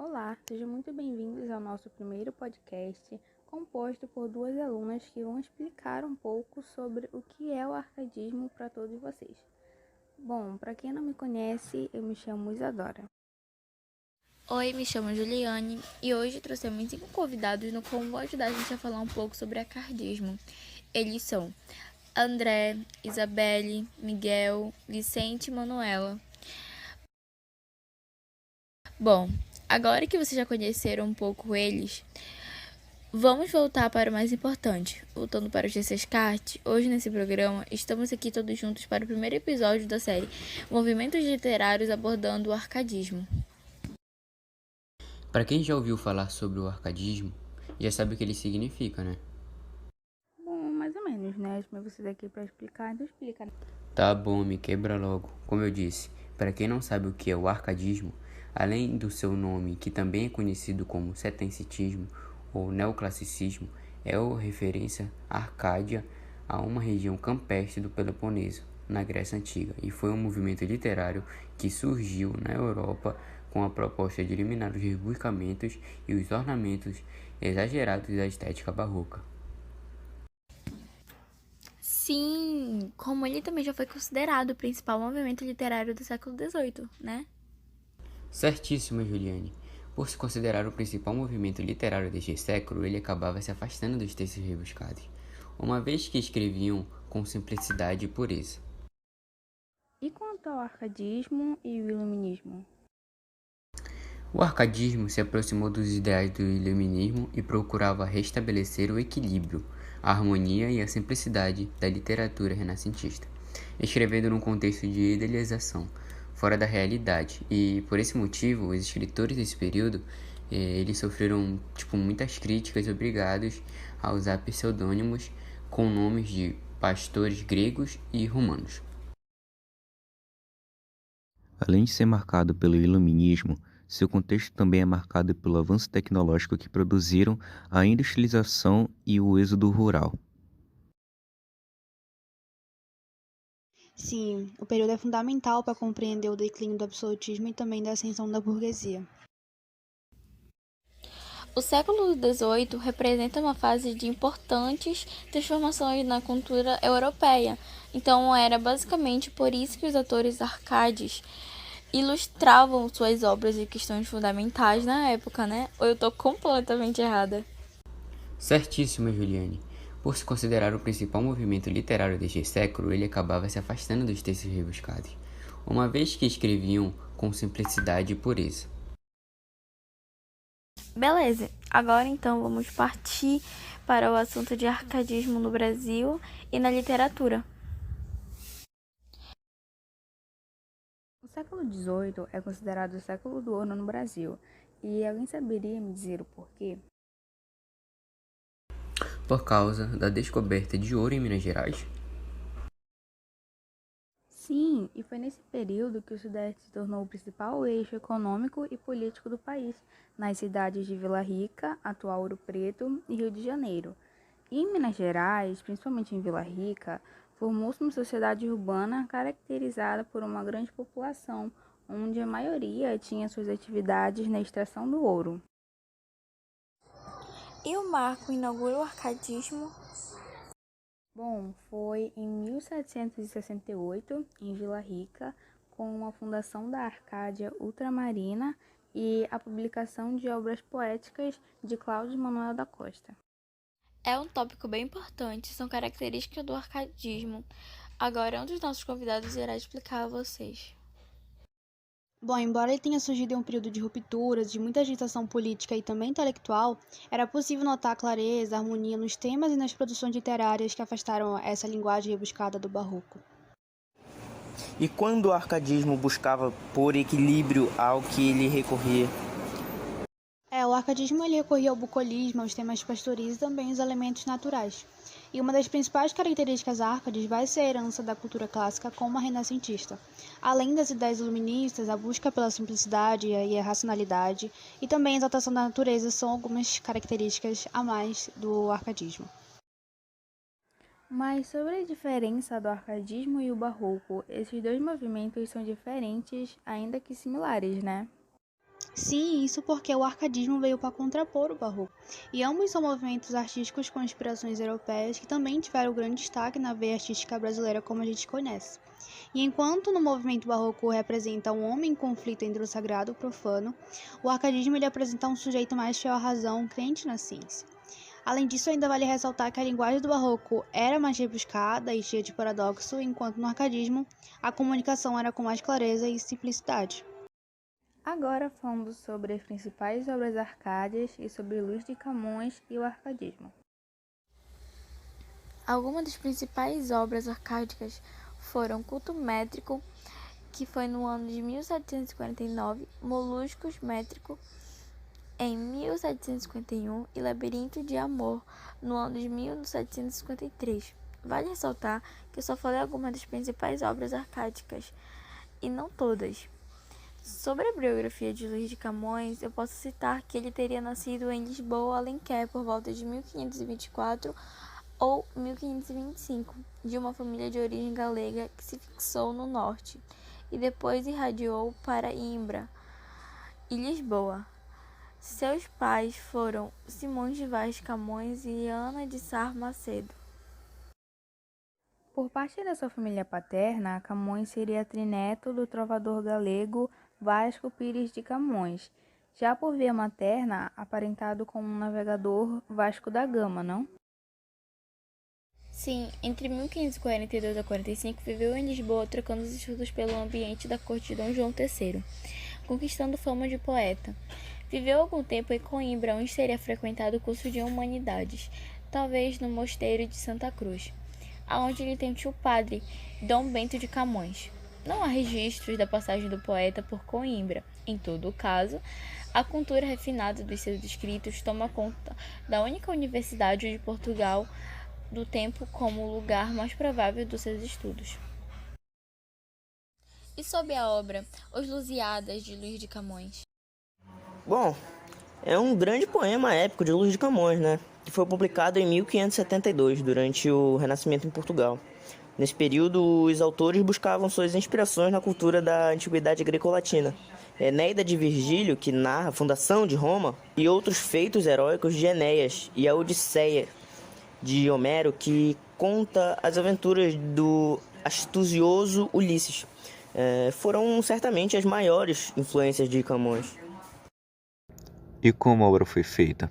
Olá, sejam muito bem-vindos ao nosso primeiro podcast, composto por duas alunas que vão explicar um pouco sobre o que é o arcadismo para todos vocês. Bom, para quem não me conhece, eu me chamo Isadora. Oi, me chamo Juliane e hoje trouxemos 5 convidados no qual vão ajudar a gente a falar um pouco sobre arcadismo. Eles são André, Isabelle, Miguel, Vicente e Manuela. Bom, agora que vocês já conheceram um pouco eles, vamos voltar para o mais importante. Voltando para os GCs Kart, hoje nesse programa estamos aqui todos juntos para o primeiro episódio da série Movimentos Literários abordando o arcadismo. Para quem já ouviu falar sobre o arcadismo, já sabe o que ele significa, né? Bom, mais ou menos, né? Mas vocês aqui para explicar, então explica. Tá bom, me quebra logo. Como eu disse, para quem não sabe o que é o arcadismo, além do seu nome, que também é conhecido como setencitismo ou neoclassicismo, é a referência Arcádia a uma região campestre do Peloponeso, na Grécia Antiga, e foi um movimento literário que surgiu na Europa com a proposta de eliminar os rebuscamentos e os ornamentos exagerados da estética barroca. Sim, como ele também já foi considerado o principal movimento literário do século XVIII, né? Certíssimo, Juliane. Por se considerar o principal movimento literário deste século, ele acabava se afastando dos textos rebuscados, uma vez que escreviam com simplicidade e pureza. E quanto ao arcadismo e o iluminismo? O arcadismo se aproximou dos ideais do iluminismo e procurava restabelecer o equilíbrio, a harmonia e a simplicidade da literatura renascentista, escrevendo num contexto de idealização, fora da realidade, e por esse motivo os escritores desse período eles sofreram muitas críticas, obrigados a usar pseudônimos com nomes de pastores gregos e romanos. Além de ser marcado pelo iluminismo, seu contexto também é marcado pelo avanço tecnológico que produziram a industrialização e o êxodo rural. Sim, o período é fundamental para compreender o declínio do absolutismo e também da ascensão da burguesia. O século XVIII representa uma fase de importantes transformações na cultura europeia. Então, era basicamente por isso que os autores arcades ilustravam suas obras e questões fundamentais na época, né? Ou eu tô completamente errada? Certíssima, Juliane. Por se considerar o principal movimento literário deste século, ele acabava se afastando dos textos rebuscados, uma vez que escreviam com simplicidade e pureza. Beleza, agora então vamos partir para o assunto de arcadismo no Brasil e na literatura. O século XVIII é considerado o século do ouro no Brasil. E alguém saberia me dizer o porquê? Por causa da descoberta de ouro em Minas Gerais? Sim, e foi nesse período que o Sudeste se tornou o principal eixo econômico e político do país, nas cidades de Vila Rica, atual Ouro Preto, e Rio de Janeiro. E em Minas Gerais, principalmente em Vila Rica, formou-se uma sociedade urbana caracterizada por uma grande população, onde a maioria tinha suas atividades na extração do ouro. E o marco inaugurou o arcadismo? Bom, foi em 1768, em Vila Rica, com a fundação da Arcádia Ultramarina e a publicação de obras poéticas de Cláudio Manuel da Costa. É um tópico bem importante, são características do arcadismo. Agora, um dos nossos convidados irá explicar a vocês. Bom, embora ele tenha surgido em um período de rupturas, de muita agitação política e também intelectual, era possível notar a clareza, a harmonia nos temas e nas produções literárias que afastaram essa linguagem rebuscada do barroco. E quando o arcadismo buscava por equilíbrio ao que ele recorria? O arcadismo ele recorria ao bucolismo, aos temas pastoris e também aos elementos naturais. E uma das principais características árcades vai ser a herança da cultura clássica como a renascentista. Além das ideias iluministas, a busca pela simplicidade e a racionalidade e também a exaltação da natureza são algumas características a mais do arcadismo. Mas sobre a diferença do arcadismo e o barroco, esses dois movimentos são diferentes, ainda que similares, né? Sim, isso porque o arcadismo veio para contrapor o barroco, e ambos são movimentos artísticos com inspirações europeias que também tiveram grande destaque na veia artística brasileira como a gente conhece. E enquanto no movimento barroco representa um homem em conflito entre o sagrado e o profano, o arcadismo ele apresenta um sujeito mais fiel à razão, crente na ciência. Além disso, ainda vale ressaltar que a linguagem do barroco era mais rebuscada e cheia de paradoxo, enquanto no arcadismo a comunicação era com mais clareza e simplicidade. Agora falando sobre as principais obras arcádias e sobre Luís de Camões e o arcadismo. Algumas das principais obras arcádicas foram Culto Métrico, que foi no ano de 1749, Moluscos Métrico, em 1751, e Labirinto de Amor, no ano de 1753. Vale ressaltar que eu só falei algumas das principais obras arcádicas, e não todas. Sobre a biografia de Luís de Camões, eu posso citar que ele teria nascido em Lisboa, Alenquer, por volta de 1524 ou 1525, de uma família de origem galega que se fixou no norte e depois irradiou para Imbra e Lisboa. Seus pais foram Simões de Vaz Camões e Ana de Sá Macedo. Por parte da sua família paterna, Camões seria trineto do trovador galego Vasco Pires de Camões, já por via materna, aparentado com um navegador Vasco da Gama, não? Sim, entre 1542 a 45 viveu em Lisboa trocando os estudos pelo ambiente da corte de Dom João III, conquistando fama de poeta. Viveu algum tempo em Coimbra, onde teria frequentado o curso de Humanidades, talvez no mosteiro de Santa Cruz, aonde ele tem tio padre, Dom Bento de Camões. Não há registros da passagem do poeta por Coimbra. Em todo caso, a cultura refinada dos seus escritos toma conta da única universidade de Portugal do tempo como o lugar mais provável dos seus estudos. E sobre a obra Os Lusíadas, de Luís de Camões? Bom, é um grande poema épico de Luís de Camões, né? Que foi publicado em 1572, durante o Renascimento em Portugal. Nesse período, os autores buscavam suas inspirações na cultura da antiguidade greco-latina. Enéida de Virgílio, que narra a fundação de Roma, e outros feitos heróicos de Enéas, e a Odisseia de Homero, que conta as aventuras do astucioso Ulisses. Foram certamente as maiores influências de Camões. E como a obra foi feita?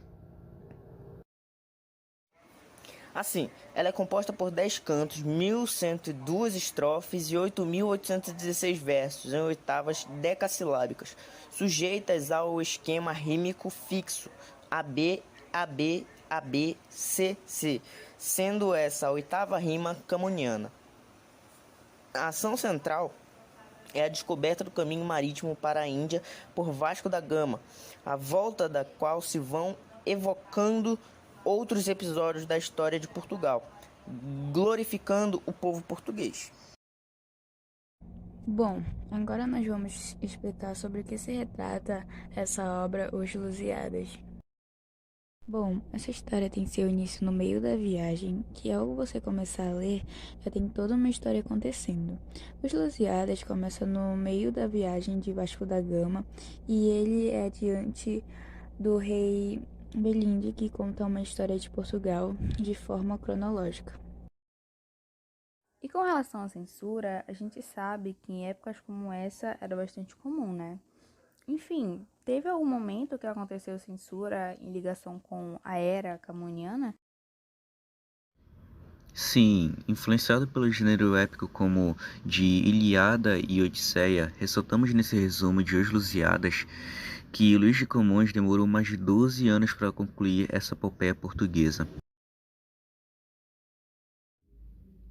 Assim, ela é composta por 10 cantos, 1.102 estrofes e 8.816 versos, em oitavas decassilábicas, sujeitas ao esquema rímico fixo AB, AB, AB, C, C, sendo essa a oitava rima camoniana. A ação central é a descoberta do caminho marítimo para a Índia por Vasco da Gama, à volta da qual se vão evocando outros episódios da história de Portugal, glorificando o povo português. Bom, agora nós vamos explicar sobre o que se retrata essa obra Os Lusíadas. Bom, essa história tem seu início no meio da viagem, que ao você começar a ler, já tem toda uma história acontecendo. Os Lusíadas começa no meio da viagem de Vasco da Gama, e ele é diante do rei Belinde, que conta uma história de Portugal de forma cronológica. E com relação à censura, a gente sabe que em épocas como essa era bastante comum, né? Enfim, teve algum momento que aconteceu censura em ligação com a era camoniana? Sim, influenciado pelo gênero épico como de Ilíada e Odisseia, ressaltamos nesse resumo de Os Lusíadas que Luís de Camões demorou mais de 12 anos para concluir essa epopeia portuguesa.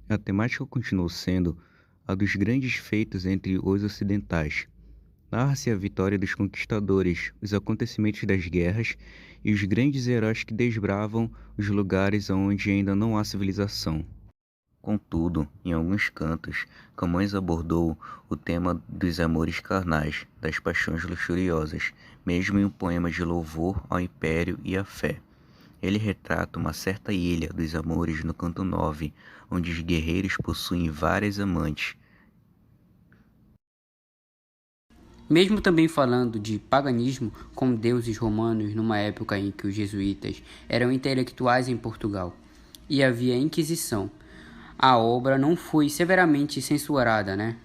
A temática continuou sendo a dos grandes feitos entre os ocidentais. Narra-se a vitória dos conquistadores, os acontecimentos das guerras e os grandes heróis que desbravam os lugares onde ainda não há civilização. Contudo, em alguns cantos, Camões abordou o tema dos amores carnais, das paixões luxuriosas, mesmo em um poema de louvor ao império e à fé. Ele retrata uma certa ilha dos amores no canto 9, onde os guerreiros possuem várias amantes. Mesmo também falando de paganismo com deuses romanos numa época em que os jesuítas eram intelectuais em Portugal e havia Inquisição, a obra não foi severamente censurada, né?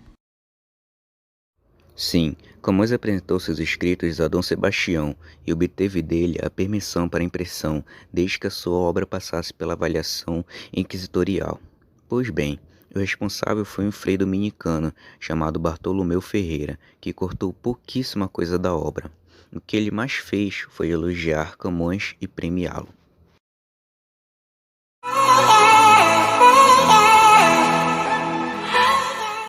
Sim, Camões apresentou seus escritos a Dom Sebastião e obteve dele a permissão para impressão desde que a sua obra passasse pela avaliação inquisitorial. Pois bem, o responsável foi um frei dominicano chamado Bartolomeu Ferreira, que cortou pouquíssima coisa da obra. O que ele mais fez foi elogiar Camões e premiá-lo.